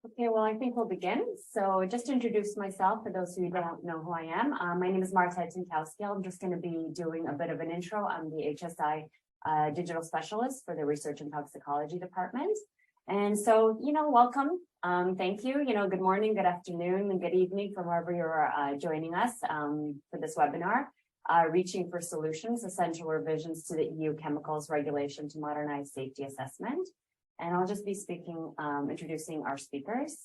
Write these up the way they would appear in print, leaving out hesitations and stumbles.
Okay, well, I think we'll begin. So just to introduce myself, for those who don't know who I am, my name is Marta Tinkowski. I'm just going to be doing a bit of an intro. I'm the HSI digital specialist for the Research and Toxicology Department. And so, welcome. Thank you. Good morning, good afternoon, and good evening from wherever you're joining us for this webinar, Reaching for Solutions, Essential Revisions to the EU Chemicals Regulation to Modernize Safety Assessment. And I'll just be introducing our speakers.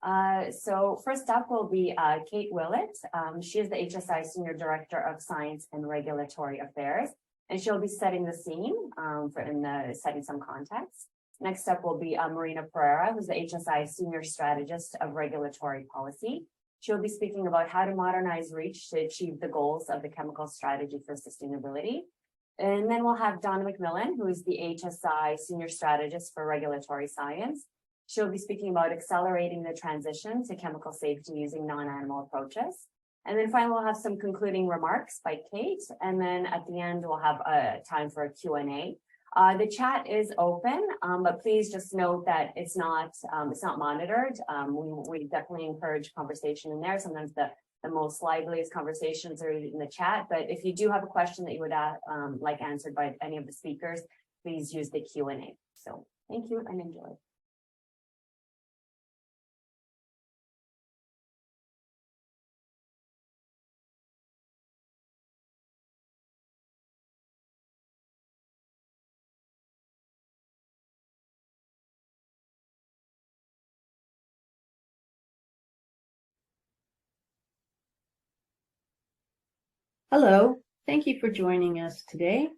So first up will be Kate Willett. She is the HSI Senior Director of Science and Regulatory Affairs, and she'll be setting the scene setting some context. Next up will be Marina Pereira, who's the HSI Senior Strategist of Regulatory Policy. She'll be speaking about how to modernize REACH to achieve the goals of the Chemical Strategy for Sustainability. And then we'll have Donna McMillan, who is the HSI Senior Strategist for Regulatory Science. She'll be speaking about accelerating the transition to chemical safety using non-animal approaches. And then finally, we'll have some concluding remarks by Kate. And then at the end, we'll have time for a Q&A. The chat is open, but please just note that it's not monitored. We definitely encourage conversation in there. Sometimes the most liveliest conversations are in the chat. But if you do have a question that you would like answered by any of the speakers, please use the Q&A. So thank you and enjoy. Hello, thank you for joining us today.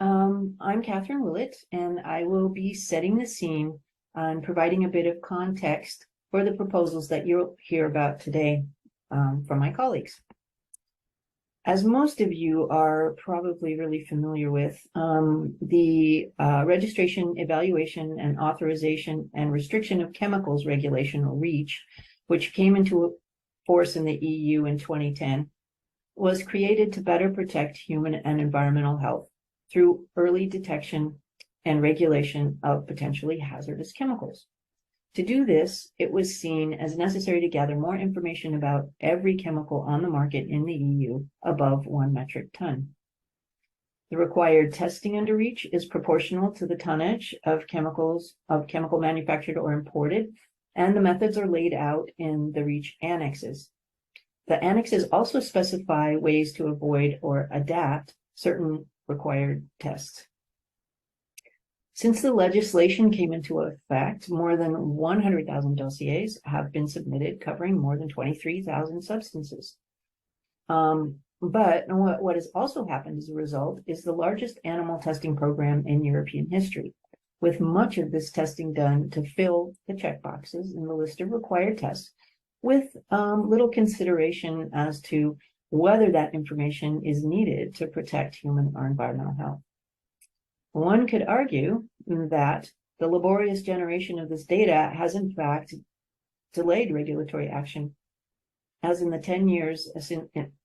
I'm Catherine Willett, and I will be setting the scene and providing a bit of context for the proposals that you'll hear about today from my colleagues. As most of you are probably really familiar with, the Registration, Evaluation, and Authorization and Restriction of Chemicals Regulation, or REACH, which came into force in the EU in 2010, was created to better protect human and environmental health through early detection and regulation of potentially hazardous chemicals. To do this, it was seen as necessary to gather more information about every chemical on the market in the EU above 1 metric ton. The required testing under REACH is proportional to the tonnage of chemical manufactured or imported, and the methods are laid out in the REACH annexes. The annexes also specify ways to avoid or adapt certain required tests. Since the legislation came into effect, more than 100,000 dossiers have been submitted covering more than 23,000 substances. But what has also happened as a result is the largest animal testing program in European history, with much of this testing done to fill the checkboxes in the list of required tests, with little consideration as to whether that information is needed to protect human or environmental health. One could argue that the laborious generation of this data has in fact delayed regulatory action, as in the 10 years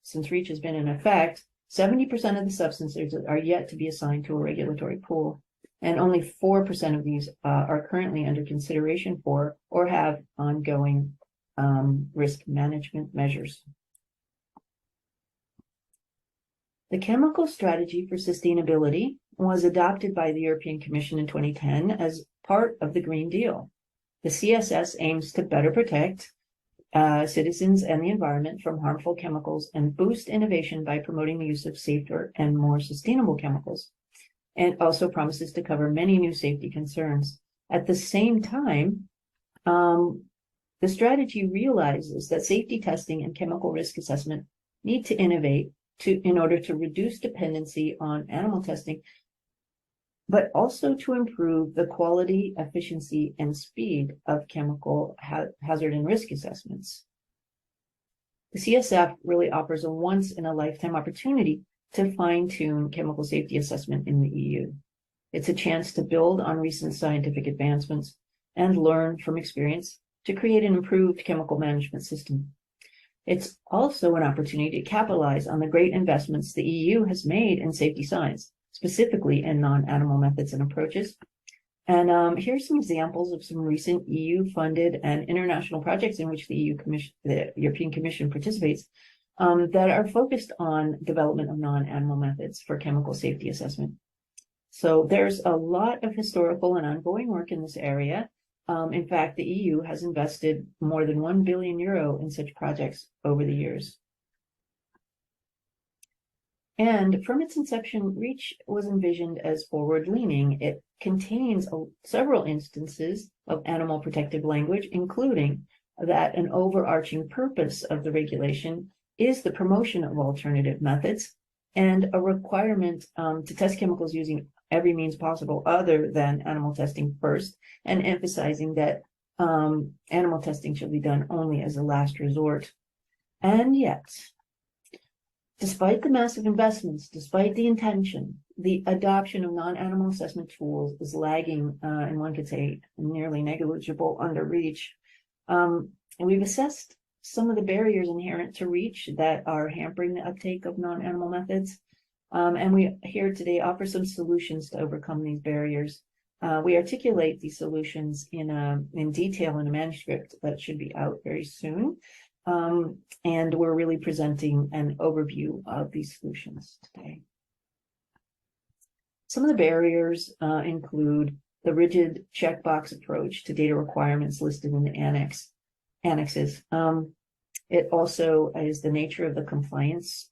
since REACH has been in effect, 70% of the substances are yet to be assigned to a regulatory pool, and only 4% of these are currently under consideration for or have ongoing risk management measures. The Chemical Strategy for Sustainability was adopted by the European Commission in 2010 as part of the Green Deal. The CSS aims to better protect citizens and the environment from harmful chemicals and boost innovation by promoting the use of safer and more sustainable chemicals, and also promises to cover many new safety concerns. At the same time, the strategy realizes that safety testing and chemical risk assessment need to innovate in order to reduce dependency on animal testing, but also to improve the quality, efficiency, and speed of chemical hazard and risk assessments. The CSF really offers a once-in-a-lifetime opportunity to fine-tune chemical safety assessment in the EU. It's a chance to build on recent scientific advancements and learn from experience to create an improved chemical management system. It's also an opportunity to capitalize on the great investments the EU has made in safety science, specifically in non-animal methods and approaches. And here's some examples of some recent EU-funded and international projects in which the European Commission participates that are focused on development of non-animal methods for chemical safety assessment. So there's a lot of historical and ongoing work in this area. In fact, the EU has invested more than €1 billion in such projects over the years. And from its inception, REACH was envisioned as forward-leaning. It contains several instances of animal protective language, including that an overarching purpose of the regulation is the promotion of alternative methods and a requirement to test chemicals using every means possible other than animal testing first, and emphasizing that animal testing should be done only as a last resort. And yet, despite the massive investments, despite the intention, the adoption of non-animal assessment tools is lagging, and one could say nearly negligible under REACH. And we've assessed some of the barriers inherent to REACH that are hampering the uptake of non-animal methods. And we here today offer some solutions to overcome these barriers. We articulate these solutions in detail in a manuscript that should be out very soon. And we're really presenting an overview of these solutions today. Some of the barriers include the rigid checkbox approach to data requirements listed in the annexes. It also is the nature of the compliance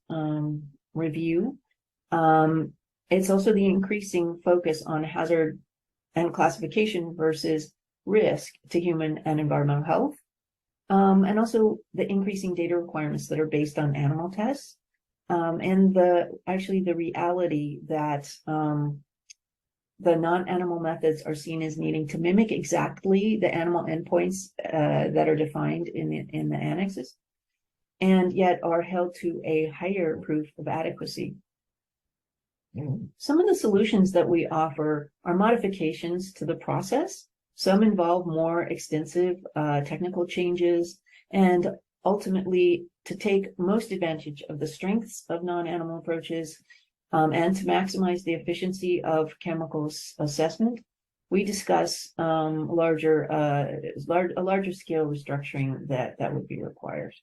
review. It's also the increasing focus on hazard and classification versus risk to human and environmental health. And also the increasing data requirements that are based on animal tests, and the reality that the non-animal methods are seen as needing to mimic exactly the animal endpoints that are defined in the annexes, and yet are held to a higher proof of adequacy. Some of the solutions that we offer are modifications to the process. Some involve more extensive technical changes, and ultimately to take most advantage of the strengths of non-animal approaches and to maximize the efficiency of chemicals assessment. We discuss a larger scale restructuring that would be required.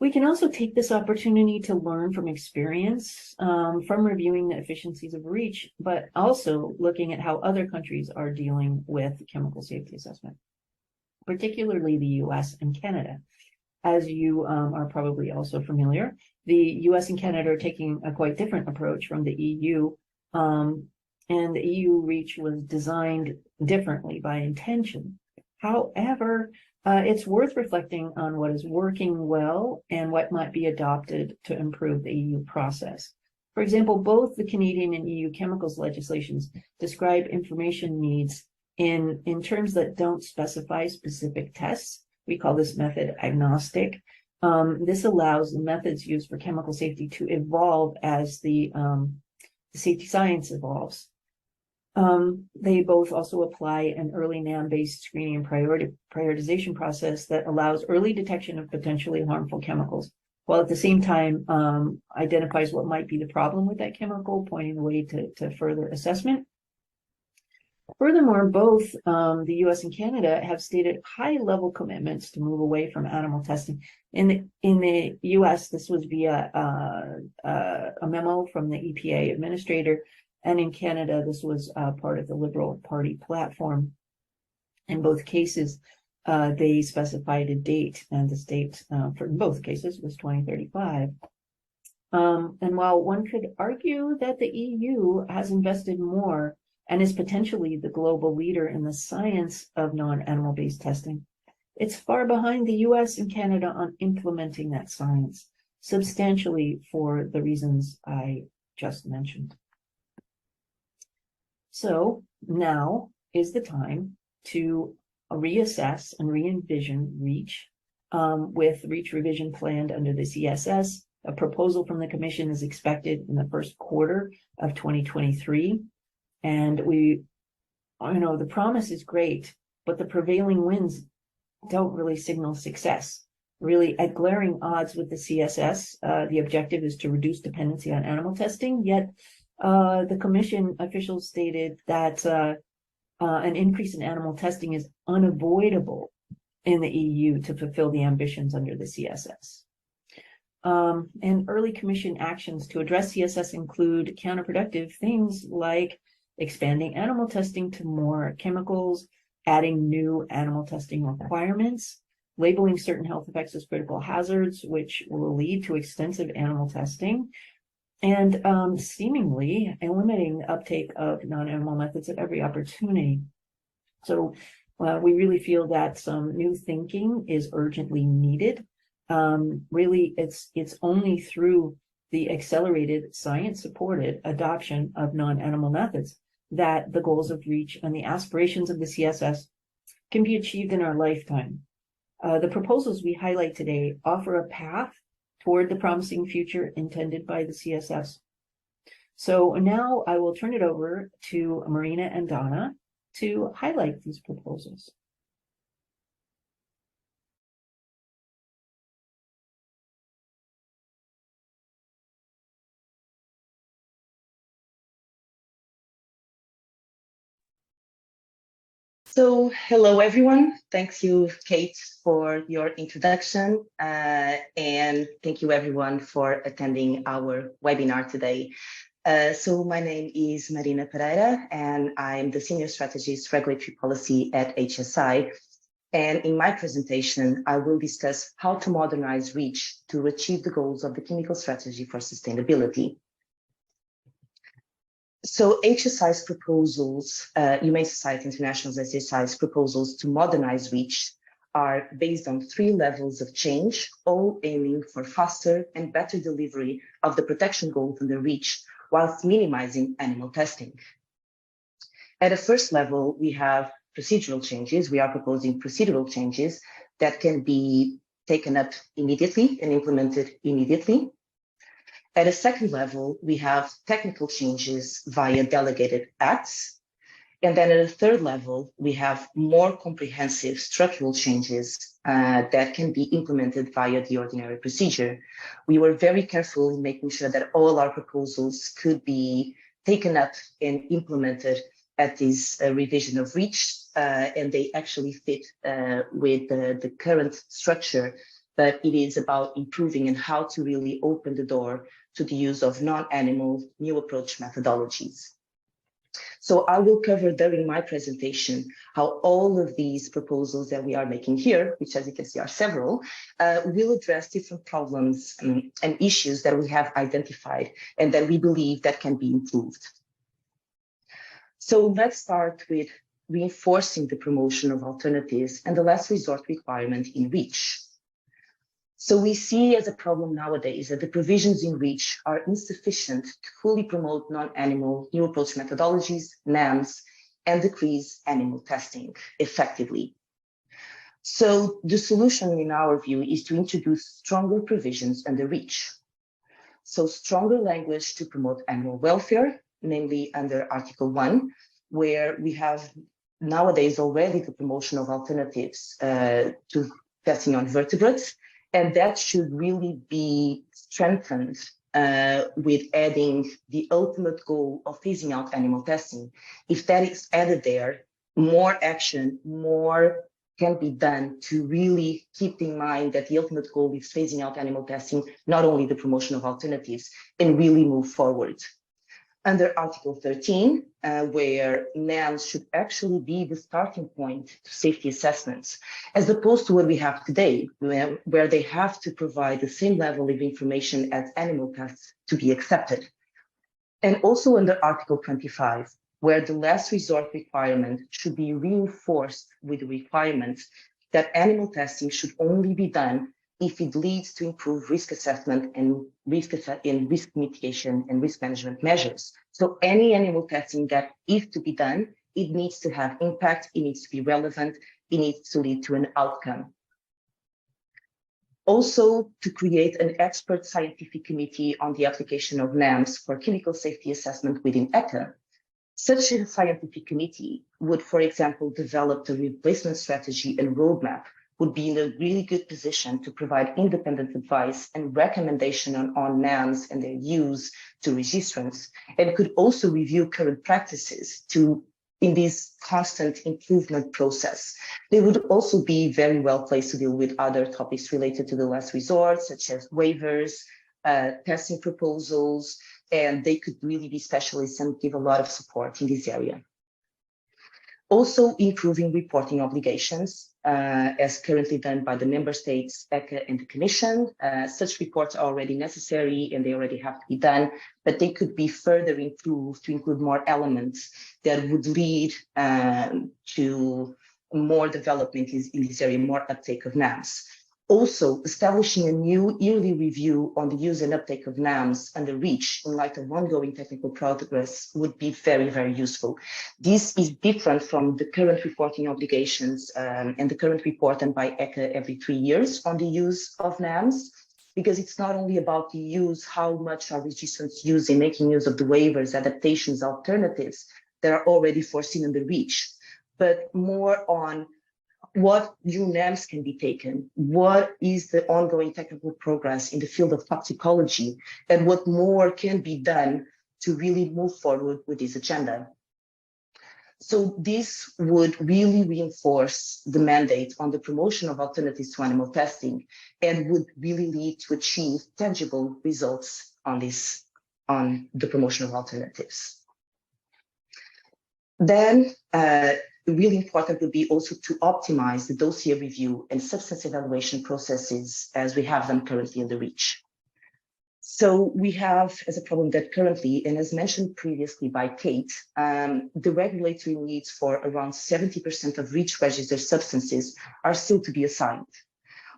We can also take this opportunity to learn from experience, from reviewing the efficiencies of REACH, but also looking at how other countries are dealing with chemical safety assessment, particularly the US and Canada. As you are probably also familiar, the US and Canada are taking a quite different approach from the EU, and the EU REACH was designed differently by intention. However, it's worth reflecting on what is working well and what might be adopted to improve the EU process. For example, both the Canadian and EU chemicals legislations describe information needs in terms that don't specify specific tests. We call this method agnostic. This allows the methods used for chemical safety to evolve as the safety science evolves. They both also apply an early NAM-based screening and prioritization process that allows early detection of potentially harmful chemicals, while at the same time identifies what might be the problem with that chemical, pointing the way to further assessment. Furthermore, both the US and Canada have stated high-level commitments to move away from animal testing. In the US, this was via a memo from the EPA administrator, and in Canada, this was part of the Liberal Party platform. In both cases, they specified a date, and the date for both cases was 2035. And while one could argue that the EU has invested more and is potentially the global leader in the science of non-animal based testing, it's far behind the US and Canada on implementing that science, substantially for the reasons I just mentioned. So now is the time to reassess and re-envision REACH, with REACH revision planned under the CSS. A proposal from the Commission is expected in the first quarter of 2023. And the promise is great, but the prevailing winds don't really signal success. really at glaring odds with the CSS. The objective is to reduce dependency on animal testing, yet the Commission officials stated that an increase in animal testing is unavoidable in the EU to fulfill the ambitions under the CSS. And early Commission actions to address CSS include counterproductive things like expanding animal testing to more chemicals, adding new animal testing requirements, labeling certain health effects as critical hazards, which will lead to extensive animal testing, and seemingly limiting the uptake of non-animal methods at every opportunity. So we really feel that some new thinking is urgently needed. Really, it's only through the accelerated science-supported adoption of non-animal methods that the goals of REACH and the aspirations of the CSS can be achieved in our lifetime. The proposals we highlight today offer a path toward the promising future intended by the CSS. So now I will turn it over to Marina and Donna to highlight these proposals. So, hello everyone. Thank you, Kate, for your introduction. And thank you everyone for attending our webinar today. So my name is Marina Pereira, and I'm the Senior Strategist Regulatory Policy at HSI. And in my presentation, I will discuss how to modernize REACH to achieve the goals of the Chemical Strategy for Sustainability. So HSI's proposals, Humane Society International's HSI's proposals to modernize REACH are based on 3 levels of change, all aiming for faster and better delivery of the protection goals under REACH, whilst minimizing animal testing. At a first level, we have procedural changes. We are proposing procedural changes that can be taken up immediately and implemented immediately. At a second level, we have technical changes via delegated acts. And then at a third level, we have more comprehensive structural changes that can be implemented via the ordinary procedure. We were very careful in making sure that all our proposals could be taken up and implemented at this revision of REACH, and they actually fit with the current structure, but it is about improving and how to really open the door to the use of non-animal new approach methodologies. So I will cover during my presentation how all of these proposals that we are making here, which as you can see are several, will address different problems and issues that we have identified and that we believe that can be improved. So let's start with reinforcing the promotion of alternatives and the last resort requirement in REACH. So we see as a problem nowadays that the provisions in REACH are insufficient to fully promote non-animal new approach methodologies, NAMs, and decrease animal testing effectively. So the solution in our view is to introduce stronger provisions under REACH. So stronger language to promote animal welfare, namely under Article 1, where we have nowadays already the promotion of alternatives to testing on vertebrates. And that should really be strengthened with adding the ultimate goal of phasing out animal testing. If that is added there, more action, more can be done to really keep in mind that the ultimate goal is phasing out animal testing, not only the promotion of alternatives, and really move forward. Under Article 13, where NAMs should actually be the starting point to safety assessments, as opposed to what we have today, where they have to provide the same level of information as animal tests to be accepted. And also under Article 25, where the last resort requirement should be reinforced with the requirement that animal testing should only be done if it leads to improved risk assessment and risk mitigation and risk management measures. So any animal testing that is to be done, it needs to have impact, it needs to be relevant, it needs to lead to an outcome. Also, to create an expert scientific committee on the application of NAMs for chemical safety assessment within ECHA. Such a scientific committee would, for example, develop the replacement strategy and roadmap would be in a really good position to provide independent advice and recommendation on NAMs and their use to registrants, and could also review current practices in this constant improvement process. They would also be very well placed to deal with other topics related to the last resort, such as waivers, testing proposals, and they could really be specialists and give a lot of support in this area. Also improving reporting obligations, as currently done by the member states, ECHA and the Commission. Such reports are already necessary and they already have to be done, but they could be further improved to include more elements that would lead to more development in this area, more uptake of NAMs. Also, establishing a new yearly review on the use and uptake of NAMs under REACH in light of ongoing technical progress would be very, very useful. This is different from the current reporting obligations and the current report done by ECHA every 3 years on the use of NAMs, because it's not only about the use, how much are registrants using, making use of the waivers, adaptations, alternatives that are already foreseen under REACH, but more on what new NAMs can be taken, what is the ongoing technical progress in the field of toxicology, and what more can be done to really move forward with this agenda. So this would really reinforce the mandate on the promotion of alternatives to animal testing and would really lead to achieve tangible results on the promotion of alternatives. Then, really important would be also to optimize the dossier review and substance evaluation processes as we have them currently in the REACH. So we have as a problem that currently, and as mentioned previously by Kate, the regulatory needs for around 70% of REACH registered substances are still to be assigned.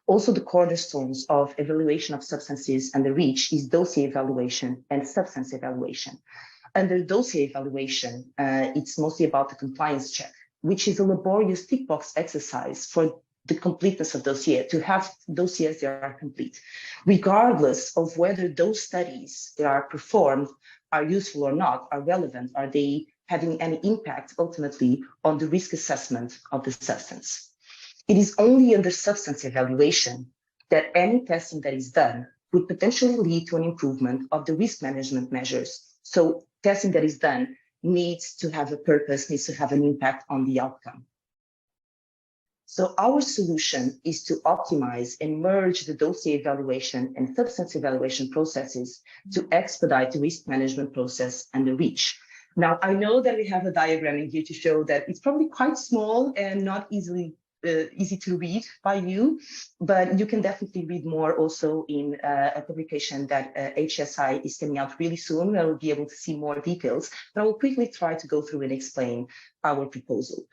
Also, the cornerstones of evaluation of substances and the REACH is dossier evaluation and substance evaluation. Under dossier evaluation, it's mostly about the compliance check, which is a laborious tick box exercise for the completeness of dossier, to have dossiers that are complete, regardless of whether those studies that are performed are useful or not, are relevant, are they having any impact ultimately on the risk assessment of the substance. It is only under substance evaluation that any testing that is done would potentially lead to an improvement of the risk management measures. So testing that is done needs to have a purpose, needs to have an impact on the outcome. So our solution is to optimize and merge the dossier evaluation and substance evaluation processes to expedite the risk management process and the REACH. Now, I know that we have a diagram in here to show that it's probably quite small and not easy to read by you, but you can definitely read more also in a publication that HSI is coming out really soon, where we'll be able to see more details. But I will quickly try to go through and explain our proposal.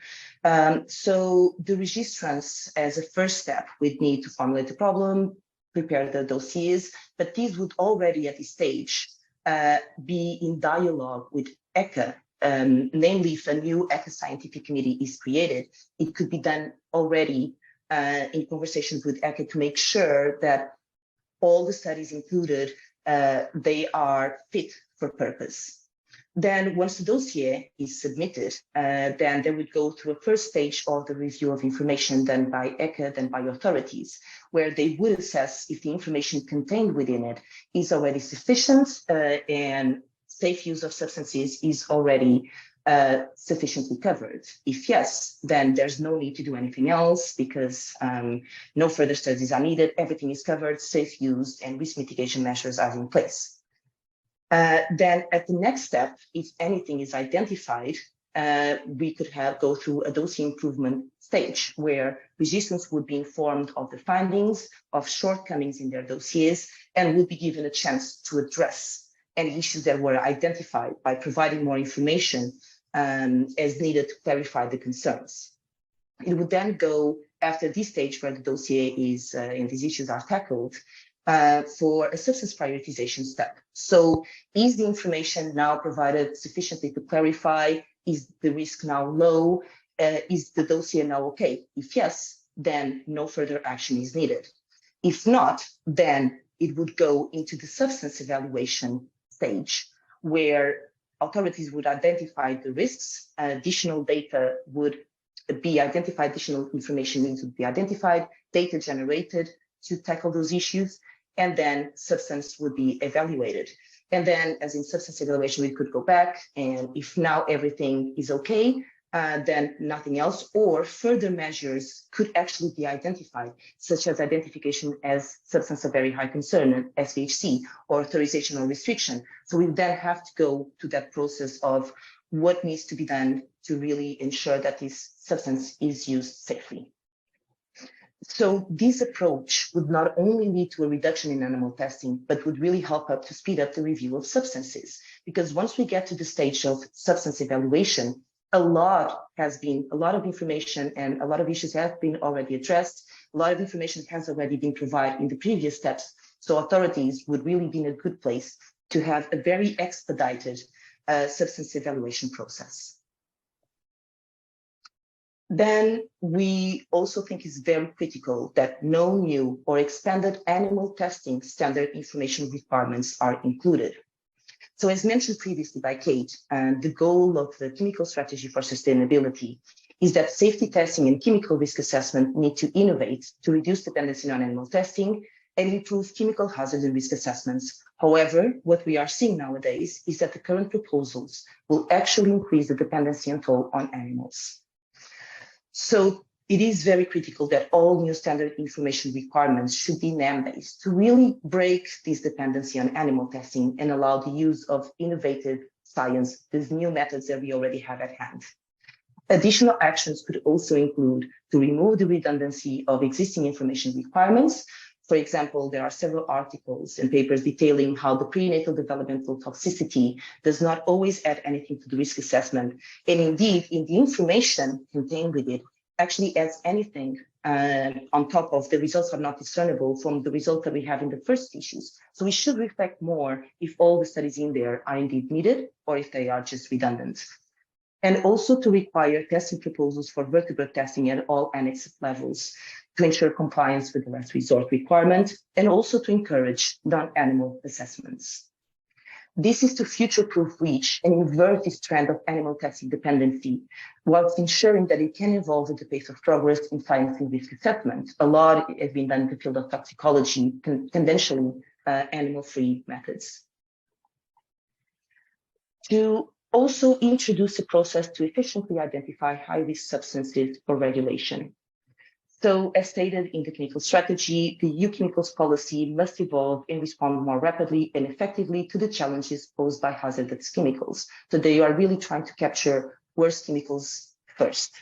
So the registrants, as a first step, would need to formulate the problem, prepare the dossiers, but these would already at this stage be in dialogue with ECHA. Namely, if a new ECHA scientific committee is created, it could be done already in conversations with ECHA to make sure that all the studies included, they are fit for purpose. Then once the dossier is submitted, then they would go through a first stage of the review of information done by ECHA, then by authorities, where they would assess if the information contained within it is already sufficient and safe use of substances is already sufficiently covered. If yes, then there's no need to do anything else because no further studies are needed. Everything is covered, safe use and risk mitigation measures are in place. Then at the next step, if anything is identified, we could go through a dossier improvement stage where registrants would be informed of the findings, of shortcomings in their dossiers, and would be given a chance to address any issues that were identified by providing more information as needed to clarify the concerns. It would then go after this stage where the dossier is and these issues are tackled for a substance prioritization step. So is the information now provided sufficiently to clarify? Is the risk now low? Is the dossier now okay? If yes, then no further action is needed. If not, then it would go into the substance evaluation stage, where authorities would identify the risks, additional data would be identified, additional information needs to be identified, data generated to tackle those issues, and then substance would be evaluated. And then, as in substance evaluation, we could go back, and if now everything is okay, then nothing else, or further measures could actually be identified, such as identification as substance of very high concern, SVHC, or authorization or restriction. So we then have to go to that process of what needs to be done to really ensure that this substance is used safely. So this approach would not only lead to a reduction in animal testing, but would really help up to speed up the review of substances. Because once we get to the stage of substance evaluation, a lot of information and a lot of issues have been already addressed. A lot of information has already been provided in the previous steps. So authorities would really be in a good place to have a very expedited substance evaluation process. Then we also think it's very critical that no new or expanded animal testing standard information requirements are included. So as mentioned previously by Kate, the goal of the chemical strategy for sustainability is that safety testing and chemical risk assessment need to innovate to reduce dependency on animal testing and improve chemical hazard and risk assessments. However, what we are seeing nowadays is that the current proposals will actually increase the dependency and toll on animals. So it is very critical that all new standard information requirements should be NAM-based to really break this dependency on animal testing and allow the use of innovative science, these new methods that we already have at hand. Additional actions could also include to remove the redundancy of existing information requirements. For example, there are several articles and papers detailing how the prenatal developmental toxicity does not always add anything to the risk assessment. And indeed, in the information contained with it, actually adds anything on top of the results are not discernible from the results that we have in the first species. So we should reflect more if all the studies in there are indeed needed or if they are just redundant. And also to require testing proposals for vertebrate testing at all annex levels to ensure compliance with the last resort requirement, and also to encourage non-animal assessments. This is to future-proof REACH and invert this trend of animal testing dependency, whilst ensuring that it can evolve at the pace of progress in science and risk assessment. A lot has been done in the field of toxicology, conventionally animal-free methods. To also introduce a process to efficiently identify high-risk substances for regulation. So as stated in the chemical strategy, the EU chemicals policy must evolve and respond more rapidly and effectively to the challenges posed by hazardous chemicals. So they are really trying to capture worst chemicals first.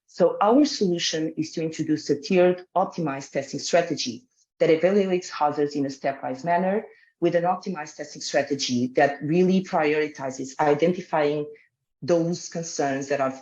So our solution is to introduce a tiered, optimized testing strategy that evaluates hazards in a stepwise manner with an optimized testing strategy that really prioritizes identifying those concerns that are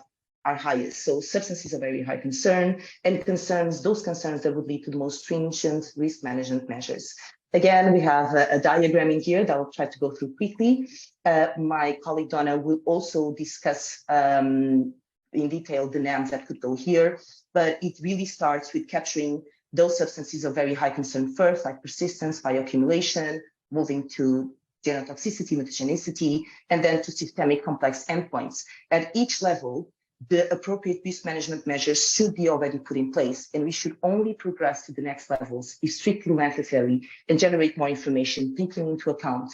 highest. So substances are very high concern, and those concerns that would lead to the most stringent risk management measures. Again, we have a diagram in here that I'll try to go through quickly. My colleague Donna will also discuss in detail the NAMs that could go here, but it really starts with capturing those substances of very high concern first, like persistence, bioaccumulation, moving to genotoxicity, mutagenicity, and then to systemic complex endpoints. At each level, the appropriate risk management measures should be already put in place, and we should only progress to the next levels if strictly necessary and generate more information, taking into account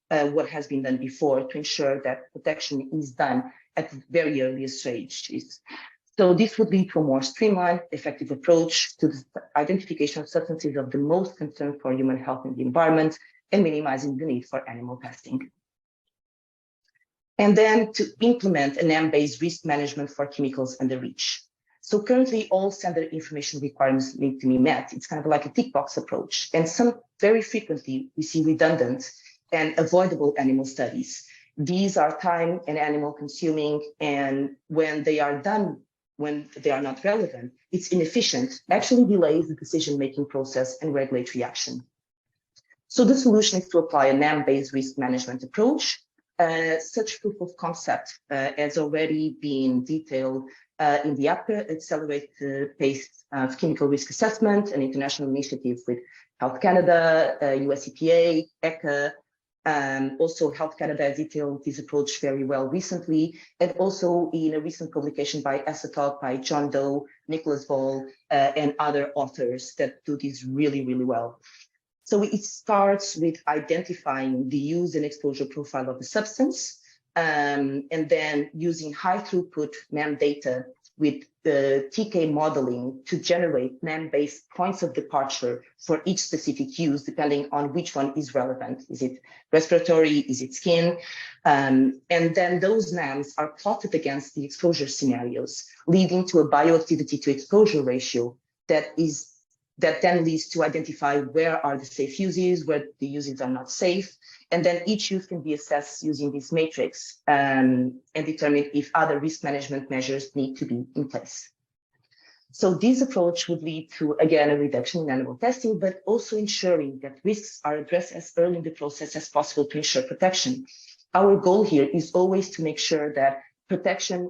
what has been done before to ensure that protection is done at the very earliest stages. So this would lead to a more streamlined, effective approach to the identification of substances of the most concern for human health and the environment, and minimizing the need for animal testing. And then to implement an NAM-based risk management for chemicals under REACH. So currently all standard information requirements need to be met. It's kind of like a tick box approach. And very frequently we see redundant and avoidable animal studies. These are time and animal consuming, and when they are done, when they are not relevant, it's inefficient, actually delays the decision-making process and regulatory action. So the solution is to apply a NAM-based risk management approach. Such proof of concept has already been detailed in the APCA, Accelerate the Pace of Chemical Risk Assessment, an international initiative with Health Canada, US EPA, ECHA, Also, Health Canada detailed this approach very well recently, and also in a recent publication by Esatop, by John Doe, Nicholas Ball, and other authors that do this really, really well. So it starts with identifying the use and exposure profile of the substance, and then using high throughput NAM data with the TK modeling to generate NAM-based points of departure for each specific use, depending on which one is relevant. Is it respiratory? Is it skin? And then those NAMs are plotted against the exposure scenarios, leading to a bioactivity to exposure ratio that then leads to identify where are the safe uses, where the uses are not safe. And then each use can be assessed using this matrix and determine if other risk management measures need to be in place. So this approach would lead to, again, a reduction in animal testing, but also ensuring that risks are addressed as early in the process as possible to ensure protection. Our goal here is always to make sure that protection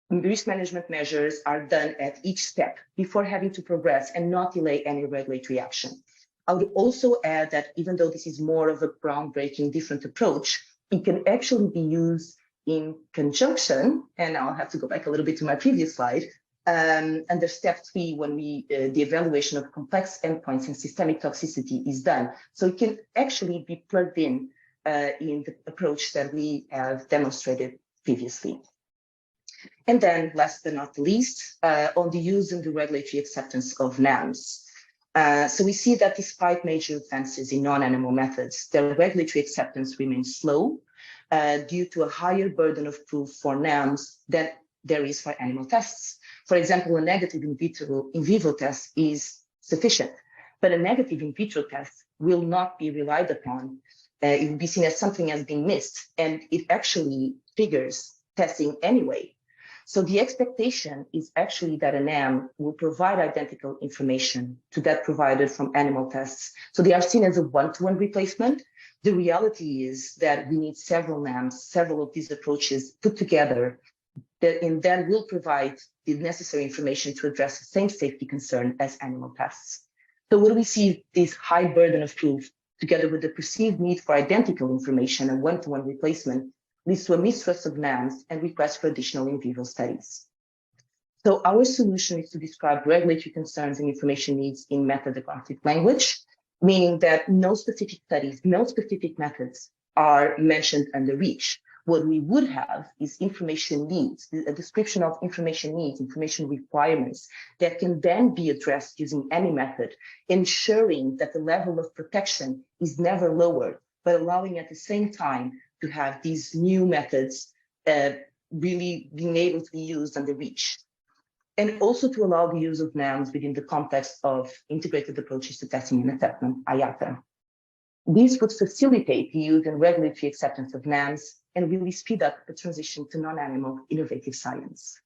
risk management measures are done at each step before having to progress and not delay any regulatory action. I would also add that even though this is more of a groundbreaking, different approach, it can actually be used in conjunction, and I'll have to go back a little bit to my previous slide, under step 3, when the evaluation of complex endpoints and systemic toxicity is done. So it can actually be plugged in the approach that we have demonstrated previously. And then, last but not least, on the use and the regulatory acceptance of NAMs. So we see that despite major advances in non-animal methods, the regulatory acceptance remains slow due to a higher burden of proof for NAMs than there is for animal tests. For example, a negative in vivo test is sufficient, but a negative in vitro test will not be relied upon. It will be seen as something has been missed, and it actually triggers testing anyway. So the expectation is actually that a NAM will provide identical information to that provided from animal tests. So they are seen as a one-to-one replacement. The reality is that we need several NAMs, several of these approaches put together, and then will provide the necessary information to address the same safety concern as animal tests. So when we see this high burden of proof, together with the perceived need for identical information and one-to-one replacement, leads to a mistrust of NAMs and requests for additional in vivo studies. So our solution is to describe regulatory concerns and information needs in method-agnostic language, meaning that no specific studies, no specific methods are mentioned under REACH. What we would have is information needs, a description of information needs, information requirements that can then be addressed using any method, ensuring that the level of protection is never lowered, but allowing at the same time to have these new methods really being able to be used under REACH. And also to allow the use of NAMs within the context of integrated approaches to testing and assessment, IATA. This would facilitate the use and regulatory acceptance of NAMs and really speed up the transition to non-animal innovative science.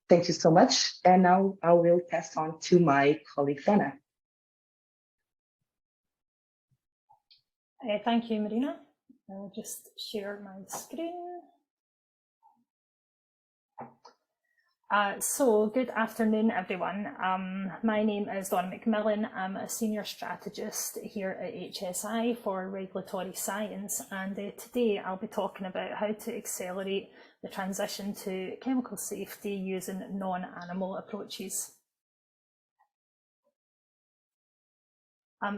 Thank you so much. And now I will pass on to my colleague, Donna. Thank you, Marina. I'll just share my screen. So good afternoon, everyone. My name is Donna McMillan. I'm a senior strategist here at HSI for regulatory science, and today I'll be talking about how to accelerate the transition to chemical safety using non-animal approaches.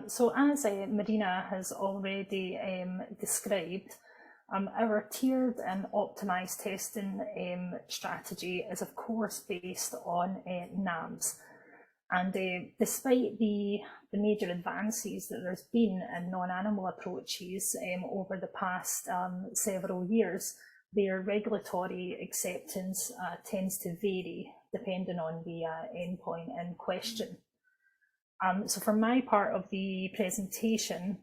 So as Marina has already described, our tiered and optimized testing strategy is of course based on NAMs. And despite the major advances that there's been in non-animal approaches over the past several years, their regulatory acceptance tends to vary depending on the endpoint in question. So for my part of the presentation,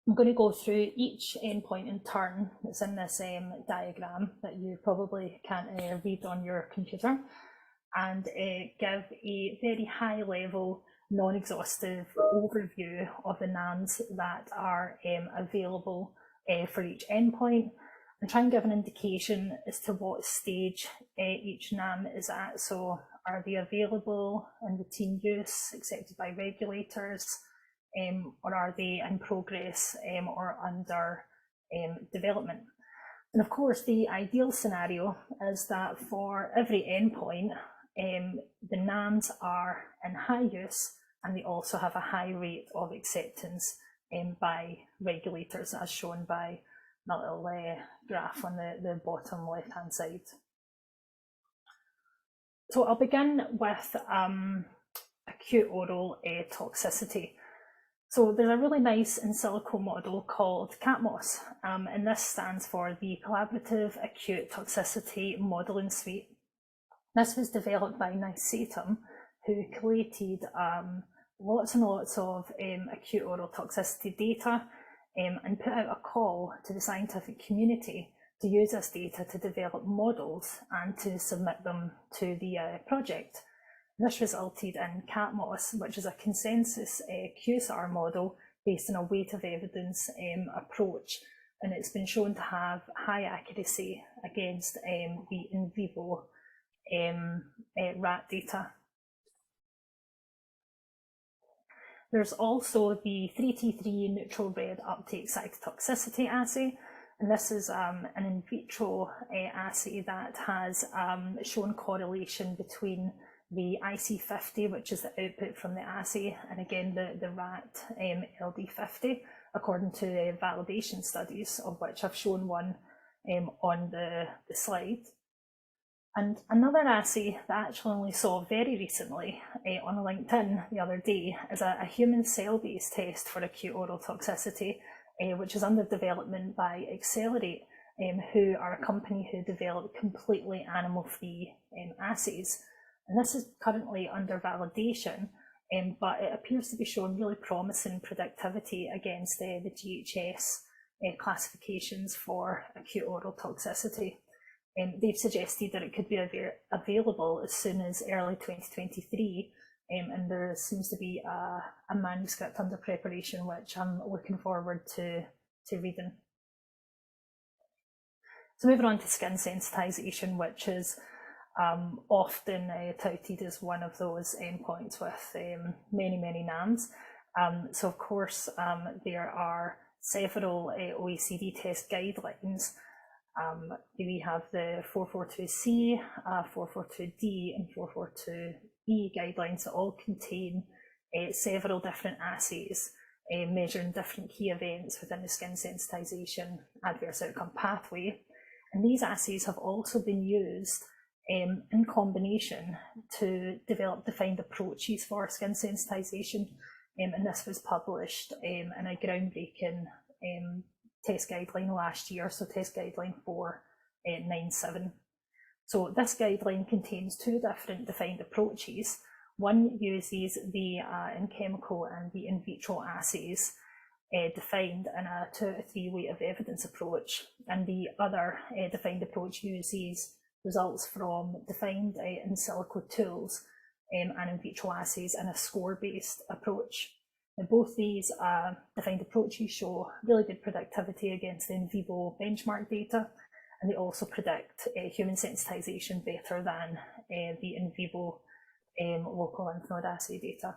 I'm going to go through each endpoint in turn that's in this diagram that you probably can't read on your computer, and give a very high level, non-exhaustive overview of the NAMs that are available for each endpoint, and try and give an indication as to what stage each NAM is at. So are they available in routine use, accepted by regulators, or are they in progress or under development. And of course, the ideal scenario is that for every endpoint, the NAMs are in high use, and they also have a high rate of acceptance by regulators, as shown by the little graph on the bottom left-hand side. So I'll begin with acute oral toxicity. So there's a really nice in silico model called CATMOS, and this stands for the Collaborative Acute Toxicity Modelling Suite. This was developed by NICETM, who collated lots and lots of acute oral toxicity data and put out a call to the scientific community to use this data to develop models and to submit them to the project. This resulted in CATMOS, which is a consensus QSAR model based on a weight of evidence approach, and it's been shown to have high accuracy against the in vivo rat data. There's also the 3T3 neutral red uptake cytotoxicity assay, and this is an in vitro assay that has shown correlation between the IC50, which is the output from the assay, and again the rat LD50, according to validation studies, of which I've shown one on the slide. And another assay that I actually only saw very recently on LinkedIn the other day is a human cell-based test for acute oral toxicity, which is under development by Accelerate, who are a company who develop completely animal-free assays. And this is currently under validation, but it appears to be showing really promising productivity against the GHS classifications for acute oral toxicity. They've suggested that it could be available as soon as early 2023, and there seems to be a manuscript under preparation, which I'm looking forward to reading. So moving on to skin sensitization, which is often touted as one of those endpoints with many NAMs. So of course there are several OECD test guidelines. We have the 442C, 442D and 442E guidelines that all contain several different assays measuring different key events within the skin sensitization adverse outcome pathway. And these assays have also been used in combination to develop defined approaches for skin sensitization, and this was published in a groundbreaking test guideline last year, so test guideline 497. So this guideline contains two different defined approaches. One uses the in chemical and the in vitro assays defined in a 2 out of 3 weight of evidence approach, and the other defined approach uses results from defined in silico tools and in vitro assays in a score-based approach. And both these defined approaches show really good productivity against the in vivo benchmark data, and they also predict human sensitization better than the in vivo local lymph node assay data.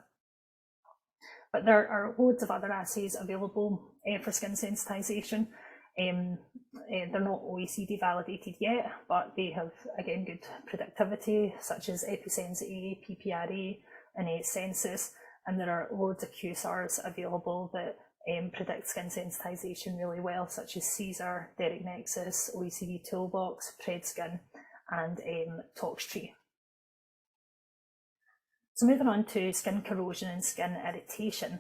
But there are loads of other assays available for skin sensitization. They're not OECD validated yet, but they have, again, good productivity, such as EpiSense-A, PPRA, and Census. And there are loads of QSARs available that predict skin sensitization really well, such as CSAR, Derek Nexus, OECD Toolbox, PredSkin, and ToxTree. So moving on to skin corrosion and skin irritation.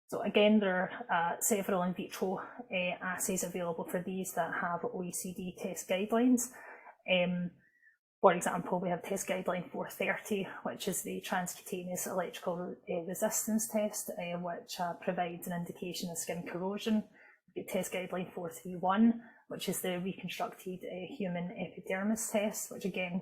So again, there are several in vitro assays available for these that have OECD test guidelines. For example, we have test guideline 430, which is the transcutaneous electrical resistance test, which provides an indication of skin corrosion. We've got test guideline 431, which is the reconstructed human epidermis test, which again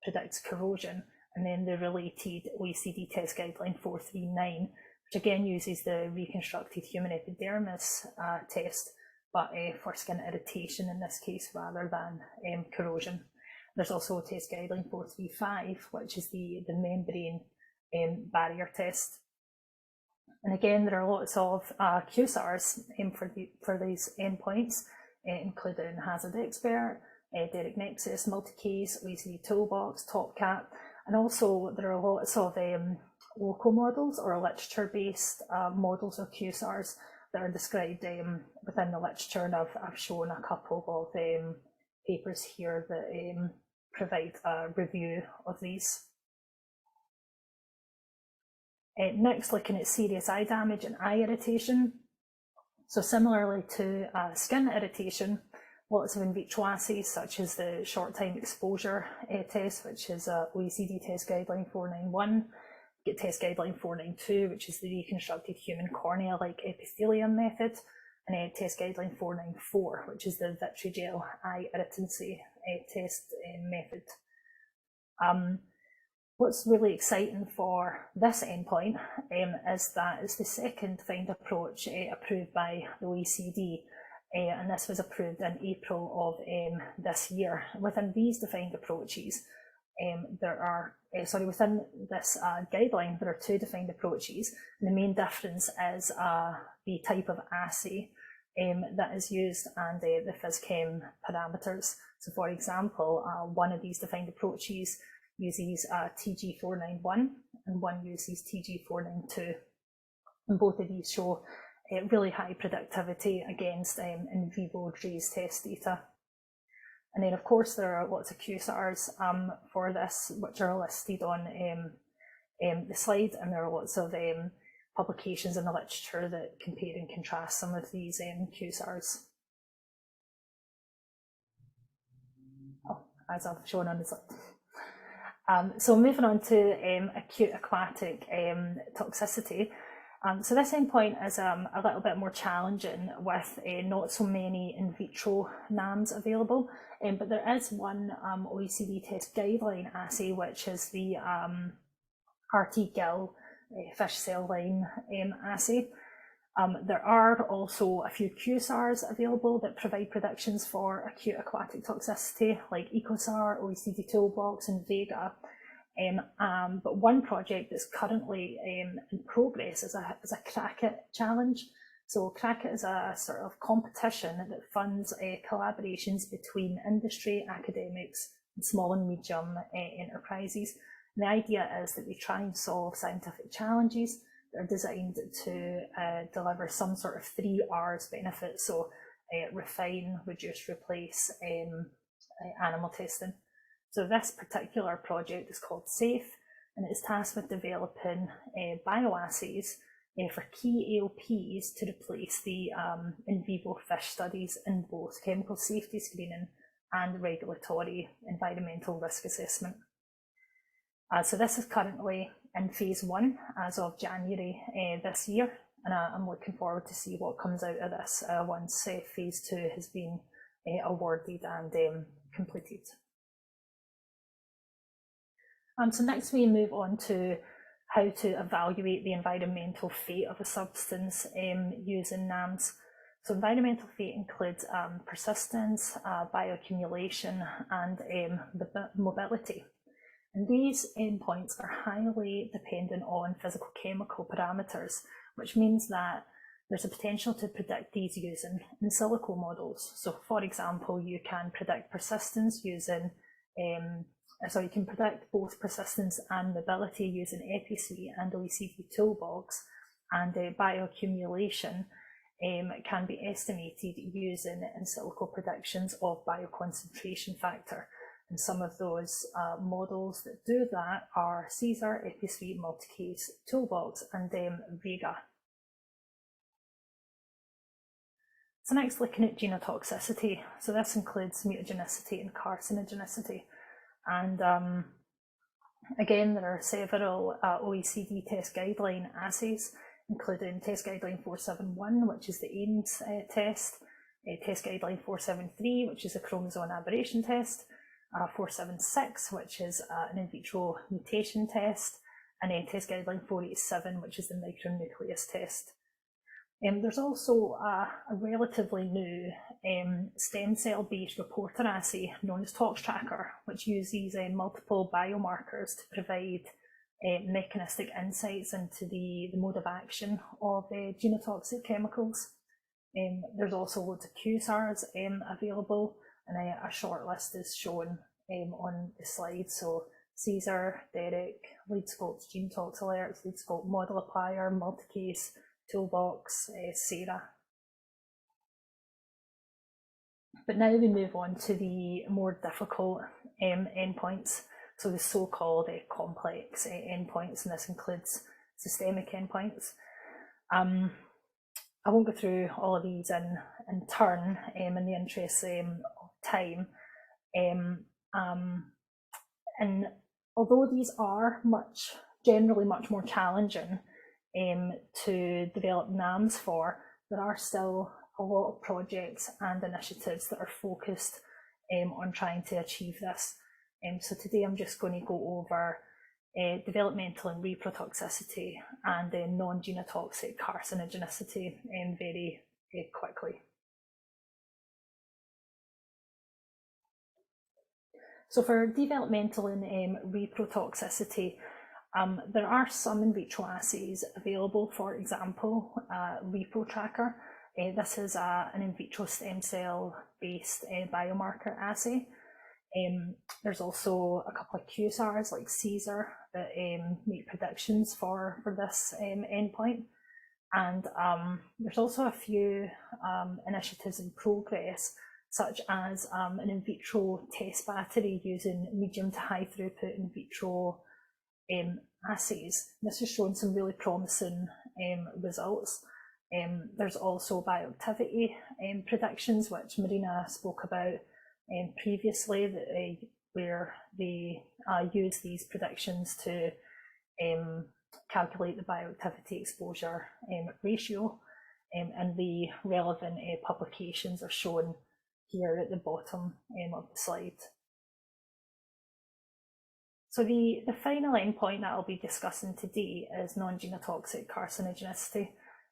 predicts corrosion. And then the related OECD test guideline 439, which again uses the reconstructed human epidermis test, but for skin irritation in this case rather than corrosion. There's also test guideline 435, which is the membrane barrier test. And again, there are lots of QSARs for these endpoints, including Hazard Expert, Derek Nexus, Multi-Case, OECD Toolbox, TopCat, and also there are lots of local models or literature-based models or QSARs that are described within the literature, and I've shown a couple of papers here that provide a review of these. Next, looking at serious eye damage and eye irritation. So similarly to skin irritation, lots of in vitro assays such as the short time exposure test, which is OECD test guideline 491, get test guideline 492, which is the reconstructed human cornea-like epithelium method, and test guideline 494, which is the Vitrigel eye irritancy test method. What's really exciting for this endpoint is that it's the second defined approach approved by the OECD, and this was approved in April of this year. Within these defined approaches, within this guideline, there are two defined approaches. And the main difference is the type of assay that is used and the phys-chem parameters. So for example, one of these defined approaches uses TG491 and one uses TG492. And both of these show really high productivity against in vivo Dray's test data. And then of course there are lots of QSARs for this, which are listed on the slide, and there are lots of publications in the literature that compare and contrast some of these QSARs. As I've shown on the slide. So moving on to acute aquatic toxicity. So this endpoint is a little bit more challenging with not so many in vitro NAMs available, but there is one OECD test guideline assay, which is the RT-GIL fish cell line assay. There are also a few QSARs available that provide predictions for acute aquatic toxicity, like EcoSAR, OECD Toolbox, and Vega. But one project that's currently in progress is a Crackit challenge. So Crackit is a sort of competition that funds collaborations between industry, academics, and small and medium enterprises. And the idea is that we try and solve scientific challenges that are designed to deliver some sort of 3 R's benefit. So refine, reduce, replace animal testing. So this particular project is called SAFE, and it's tasked with developing bioassays for key AOPs to replace the in vivo fish studies in both chemical safety screening and regulatory environmental risk assessment. So this is currently in phase 1 as of January this year, and I'm looking forward to see what comes out of this once phase 2 has been awarded and completed. So next we move on to how to evaluate the environmental fate of a substance using NAMs. So environmental fate includes persistence, bioaccumulation, and mobility. And these endpoints are highly dependent on physical chemical parameters, which means that there's a potential to predict these using in silico models. So for example, you can predict persistence using you can predict both persistence and mobility using EpiSuite and OECD Toolbox, and bioaccumulation can be estimated using in silico predictions of bioconcentration factor. And some of those models that do that are CSAR, EpiSuite, Multi-Case, Toolbox, and Vega. So next, looking at genotoxicity. So this includes mutagenicity and carcinogenicity. And again, there are several OECD test guideline assays, including test guideline 471, which is the AIMS test, test guideline 473, which is a chromosome aberration test, 476, which is an in vitro mutation test, and test guideline 487, which is the micronucleus test. There's also a relatively new stem cell-based reporter assay known as ToxTracker, which uses multiple biomarkers to provide mechanistic insights into the mode of action of genotoxic chemicals. There's also loads of QSARs available, and a short list is shown on the slide. So Caesar, Derek, LeadScope's GeneTox Alerts, LeadScope Model Applier, Multicase, Toolbox, Sarah. But now we move on to the more difficult endpoints, so the so-called complex endpoints, and this includes systemic endpoints. I won't go through all of these in turn in the interest of time. And although these are generally much more challenging to develop NAMs for, there are still a lot of projects and initiatives that are focused on trying to achieve this. So today I'm just going to go over developmental and reprotoxicity and non-genotoxic carcinogenicity very quickly. So for developmental and reprotoxicity, there are some in vitro assays available. For example, ReproTracker. This is an in vitro stem cell based biomarker assay. There's also a couple of QSARs like Caesar that make predictions for this endpoint. And there's also a few initiatives in progress, such as an in vitro test battery using medium to high throughput in vitro assays. This has shown some really promising results. There's also bioactivity predictions, which Marina spoke about previously, where they use these predictions to calculate the bioactivity exposure ratio, and the relevant publications are shown here at the bottom of the slide. So the final endpoint that I'll be discussing today is non-genotoxic carcinogenicity.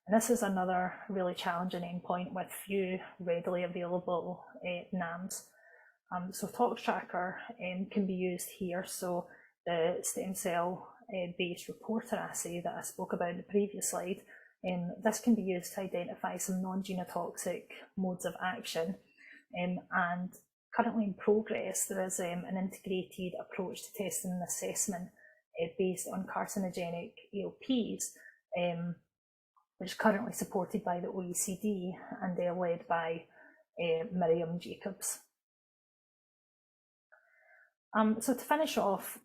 And this is another really challenging endpoint with few readily available NAMs. So ToxTracker can be used here. So the stem cell based reporter assay that I spoke about in the previous slide, this can be used to identify some non-genotoxic modes of action. And currently in progress, there is an integrated approach to testing and assessment based on carcinogenic ALPs, which is currently supported by the OECD, and they're led by Miriam Jacobs. So to finish off,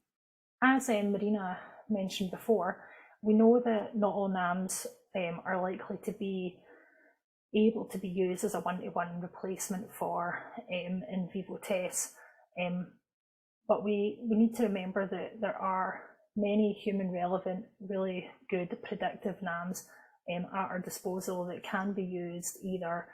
as Marina mentioned before, we know that not all NAMs are likely to be able to be used as a one-to-one replacement for in vivo tests, but we need to remember that there are many human relevant, really good predictive NAMs at our disposal that can be used either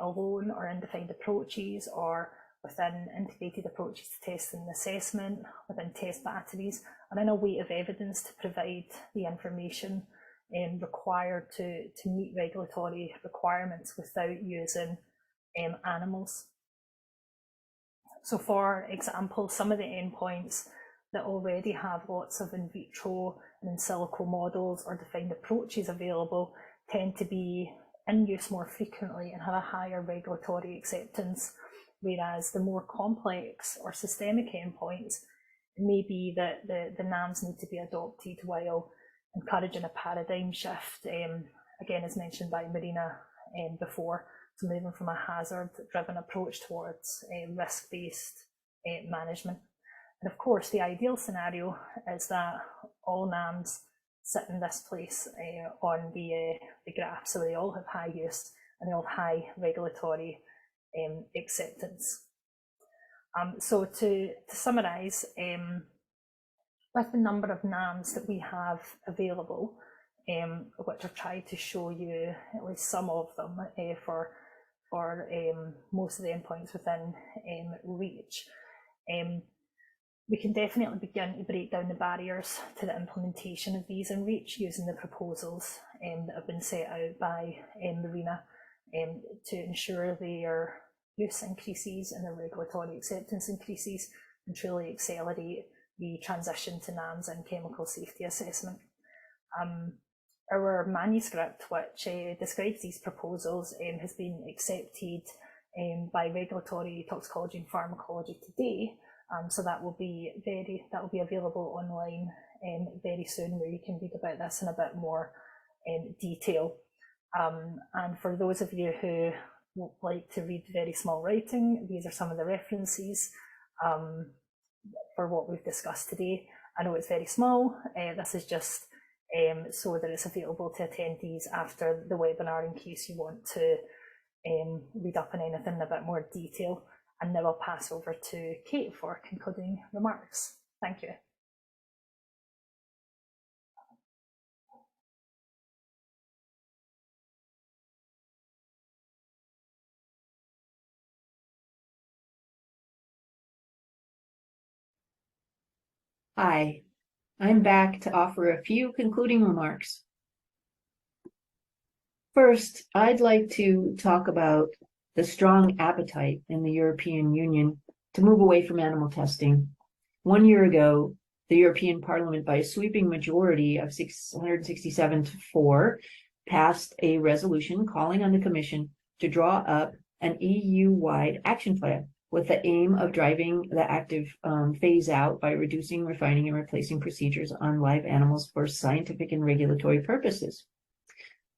alone or in defined approaches, or within integrated approaches to testing and assessment, within test batteries, and in a weight of evidence to provide the information required to meet regulatory requirements without using animals. So for example, some of the endpoints that already have lots of in vitro and in silico models or defined approaches available tend to be in use more frequently and have a higher regulatory acceptance, whereas the more complex or systemic endpoints, it may be that the NAMs need to be adopted while encouraging a paradigm shift, again as mentioned by Marina before, to moving from a hazard-driven approach towards risk-based management. And of course, the ideal scenario is that all NAMs sit in this place on the graph, so they all have high use and they all have high regulatory acceptance. So to summarise, with the number of NAMs that we have available, which I've tried to show you at least some of them for most of the endpoints within REACH, we can definitely begin to break down the barriers to the implementation of these in REACH using the proposals that have been set out by Marina to ensure their use increases and their regulatory acceptance increases, and truly accelerate the transition to NAMS and chemical safety assessment. Our manuscript, which describes these proposals, has been accepted by Regulatory Toxicology and Pharmacology today, so that will be available online very soon, where you can read about this in a bit more detail. And for those of you who would like to read very small writing, these are some of the references for what we've discussed today. I know it's very small. This is just so that it's available to attendees after the webinar in case you want to read up on anything in a bit more detail. And now I'll pass over to Kate for concluding remarks. Thank you. Hi, I'm back to offer a few concluding remarks. First, I'd like to talk about the strong appetite in the European Union to move away from animal testing. 1 year ago, the European Parliament, by a sweeping majority of 667 to 4, passed a resolution calling on the Commission to draw up an EU-wide action plan with the aim of driving the active phase out by reducing, refining, and replacing procedures on live animals for scientific and regulatory purposes.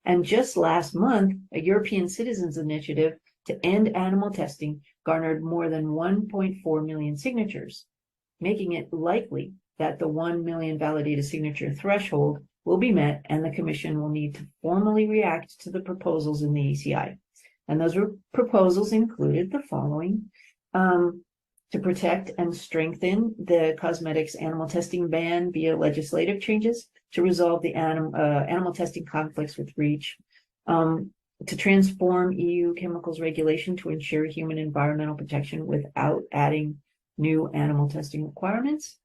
And just last month, a European Citizens Initiative to end animal testing garnered more than 1.4 million signatures, making it likely that the 1 million validated signature threshold will be met, and the Commission will need to formally react to the proposals in the ECI. And those proposals included the following: to protect and strengthen the cosmetics animal testing ban via legislative changes, to resolve the animal testing conflicts with REACH, to transform EU chemicals regulation to ensure human environmental protection without adding new animal testing requirements,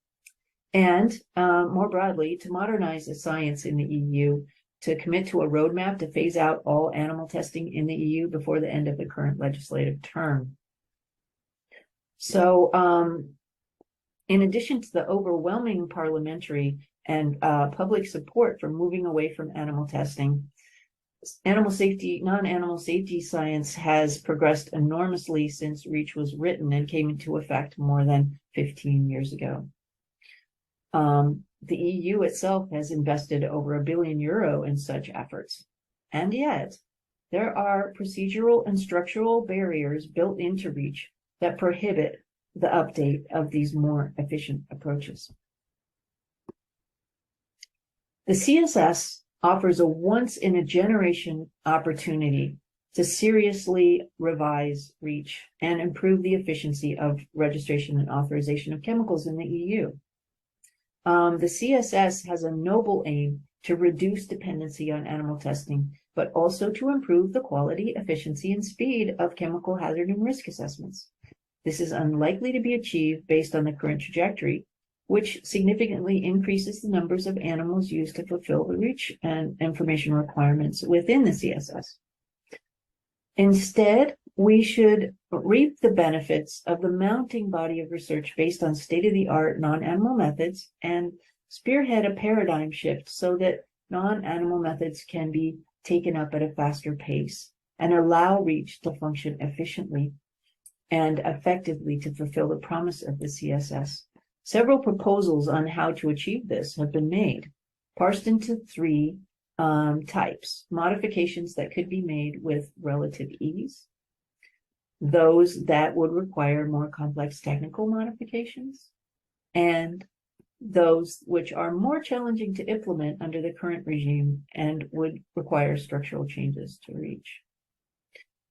and more broadly, to modernize the science in the EU, to commit to a roadmap to phase out all animal testing in the EU before the end of the current legislative term. So, in addition to the overwhelming parliamentary and public support for moving away from animal testing, non-animal safety science has progressed enormously since REACH was written and came into effect more than 15 years ago. The EU itself has invested over €1 billion in such efforts. And yet, there are procedural and structural barriers built into REACH that prohibit the update of these more efficient approaches. The CSS offers a once-in-a-generation opportunity to seriously revise REACH and improve the efficiency of registration and authorization of chemicals in the EU. The CSS has a noble aim to reduce dependency on animal testing, but also to improve the quality, efficiency, and speed of chemical hazard and risk assessments. This is unlikely to be achieved based on the current trajectory, which significantly increases the numbers of animals used to fulfill the REACH and information requirements within the CSS. Instead, we should reap the benefits of the mounting body of research based on state-of-the-art non-animal methods and spearhead a paradigm shift so that non-animal methods can be taken up at a faster pace and allow REACH to function efficiently and effectively to fulfill the promise of the CSS. Several proposals on how to achieve this have been made, parsed into 3 types: modifications that could be made with relative ease, those that would require more complex technical modifications, and those which are more challenging to implement under the current regime and would require structural changes to REACH.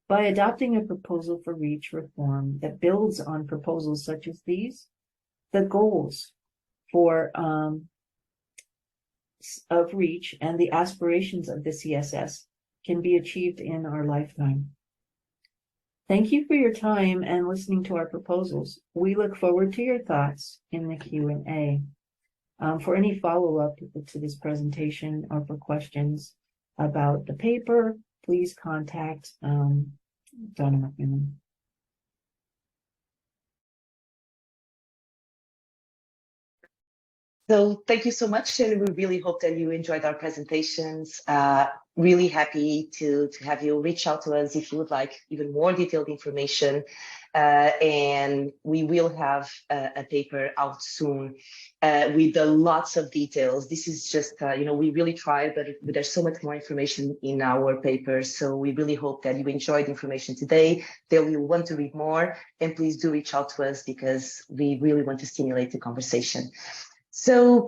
By adopting a proposal for REACH reform that builds on proposals such as these, the goals for of REACH and the aspirations of the CSS can be achieved in our lifetime. Thank you for your time and listening to our proposals. We look forward to your thoughts in the Q&A. For any follow-up to this presentation or for questions about the paper, please contact Donna McMillan. So thank you so much, and we really hope that you enjoyed our presentations. Really happy to have you reach out to us if you would like even more detailed information. And we will have a paper out soon with lots of details. This is just, we really try, but there's so much more information in our paper. So we really hope that you enjoyed the information today, that you want to read more, and please do reach out to us because we really want to stimulate the conversation. So